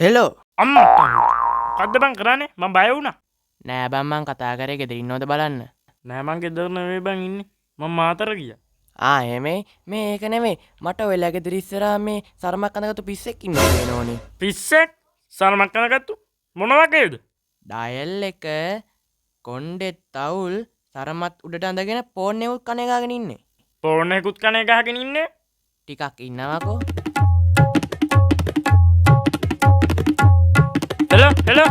Hello අම්මා මොකද්ද බං කරන්නේ? මම බය වුණා. නෑ බං මං කතා කරේ ගෙදර ඉන්නවද බලන්න. නෑ මං ගෙදර නෙවෙයි බං ඉන්නේ. මම මාතර ගියා. එහෙමේ මේ ඒක නෙමෙයි මට ඔයලා ගෙදර ඉස්සරහා මේ සරමක් අඳගත්තු පිස්සෙක් ඉන්නවා වෙනෝනේ. පිස්සෙක් සරමක් කරගත්තු මොන වගේද? ඩයල් එක කොණ්ඩෙත් තවුල් සරමත් උඩට අඳගෙන ෆෝන් එකක් කන ගාගෙන ඉන්නේ. ෆෝන් එකකුත් කනේ ගහගෙන ඉන්නේ. ටිකක් ඉන්නවකෝ. හෙලෝ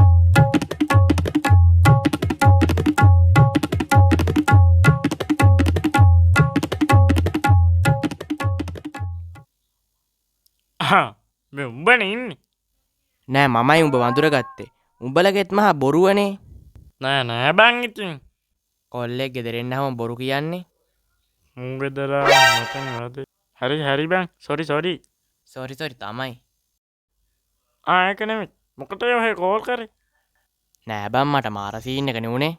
මේ උඹනේ ඉන්නේ. නෑ මමයි උඹ වඳුරගත්තේ. උඹලගෙත් මහා බොරුවනේ. නෑ බං ඉතින්. කොල්ලෙක් ගෙදර එන්නවම බොරු කියන්නේ. මුන් ගෙදර මතන් වලද. හරි බං. සෝරි. සෝරි තමයි. ඒක නෙමෙයි. මොකටද ඔය කෝල් කරේ? නෑ බං මට මාර සීන් එක නුනේ.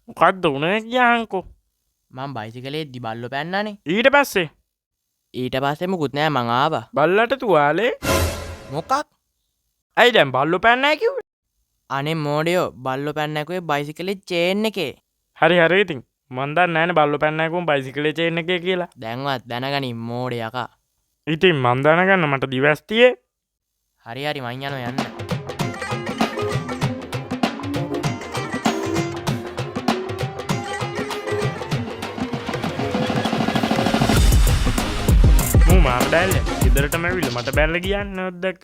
මොකද්ද උනේ කියහන්කෝ. මං බයිසිකලේ දිබල්ලෝ පැන්නනේ. ඊට පස්සේ ඊට පස්සේ මුකුත් නෑ මං ආවා. බල්ලට තුවාලේ. මොකක්? ඇයි දැන් බල්ලෝ පැන්නෑ කිව්වේ? අනේ මෝඩයෝ බල්ලෝ පැන්නකුවේ බයිසිකලේ චේන් එකේ. හරි ඉතින්. මන් දන්නේ නැනේ බල්ලෝ පැන්නකුම් බයිසිකලේ චේන් එකේ කියලා. දැන්වත් දැනගනින් මෝඩ යකා. ඉතින් මන් දැනගන්න මට දිවස්තියේ. හරි මං යනවා යන්න. මාර ඩැල්ල ඉදරටම ඇවිල්ලා මට බැලලා කියන්න ඔද්දක්.